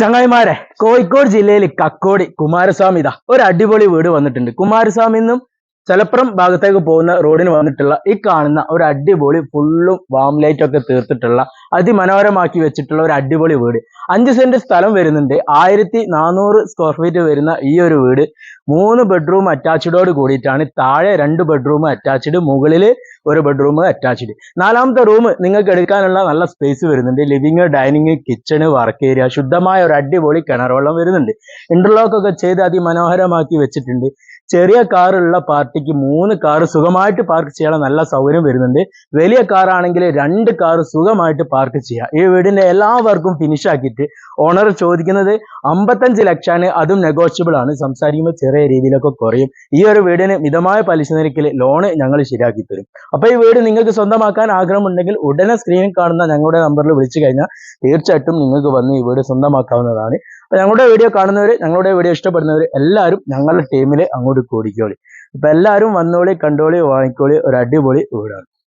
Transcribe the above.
ചങ്ങായിമാരെ, കോഴിക്കോട് ജില്ലയിൽ കക്കോടി കുമാരസ്വാമി ഇതാ ഒരു അടിപൊളി വീട് വന്നിട്ടുണ്ട്. കുമാരസ്വാമി നിന്നും ചലപ്പുറം ഭാഗത്തേക്ക് പോകുന്ന റോഡിന് വന്നിട്ടുള്ള ഈ കാണുന്ന ഒരു അടിപൊളി ഫുള്ളും വാം ലൈറ്റ് ഒക്കെ തീർത്തിട്ടുള്ള അതിമനോഹരമാക്കി വെച്ചിട്ടുള്ള ഒരു അടിപൊളി വീട്. 5 സെന്റ് സ്ഥലം വരുന്നുണ്ട്. 1400 സ്ക്വയർ ഫീറ്റ് വരുന്ന ഈ ഒരു വീട് 3 ബെഡ്റൂം അറ്റാച്ച്ഡോട് കൂടിയിട്ടാണ്. താഴെ 2 ബെഡ്റൂം അറ്റാച്ച്ഡ്, മുകളില് ഒരു ബെഡ്റൂം അറ്റാച്ച്ഡ്. 4ാമത്തെ റൂം നിങ്ങൾക്ക് എടുക്കാനുള്ള നല്ല സ്പേസ് വരുന്നുണ്ട്. Living, dining, kitchen, work area, ശുദ്ധമായ ഒരു അടിപൊളി കിണർ വെള്ളം വരുന്നുണ്ട്. ഇന്റർലോക്ക് ഒക്കെ ചെയ്ത് അതിമനോഹരമാക്കി വെച്ചിട്ടുണ്ട്. ചെറിയ കാറുള്ള പാർട്ടിക്ക് 3 കാർ സുഖമായിട്ട് പാർക്ക് ചെയ്യാനുള്ള നല്ല സൗകര്യം വരുന്നുണ്ട്. വലിയ കാറാണെങ്കിൽ 2 കാർ സുഖമായിട്ട് പാർക്ക് ചെയ്യാം. ഈ വീടിന്റെ എല്ലാ വർക്കും ഫിനിഷ് ആക്കിയിട്ട് ഓണർ ചോദിക്കുന്നത് 55 ലക്ഷമാണ്. അതും നെഗോഷ്യബിൾ ആണ്. സംസാരിക്കുമ്പോൾ ചെറിയ രീതിയിലൊക്കെ കുറയും. ഈ ഒരു വീടിന് മിതമായ പലിശ നിരക്കിൽ ലോണ് ഞങ്ങൾ ശരിയാക്കി തരും. അപ്പൊ ഈ വീട് നിങ്ങൾക്ക് സ്വന്തമാക്കാൻ ആഗ്രഹമുണ്ടെങ്കിൽ ഉടനെ സ്ക്രീനിൽ കാണുന്ന ഞങ്ങളുടെ നമ്പറിൽ വിളിച്ചു കഴിഞ്ഞാൽ തീർച്ചയായിട്ടും നിങ്ങൾക്ക് വന്ന് ഈ വീട് സ്വന്തമാക്കാവുന്നതാണ്. അപ്പൊ ഞങ്ങളുടെ വീഡിയോ കാണുന്നവര്, ഞങ്ങളുടെ വീഡിയോ ഇഷ്ടപ്പെടുന്നവര് എല്ലാവരും ഞങ്ങളുടെ ടീമിൽ അങ്ങോട്ട് കൂടിക്കോളി. അപ്പൊ എല്ലാവരും വന്നോളി, കണ്ടോളി, വാങ്ങിക്കോളി. ഒരു അടിപൊളി വീടാണ്.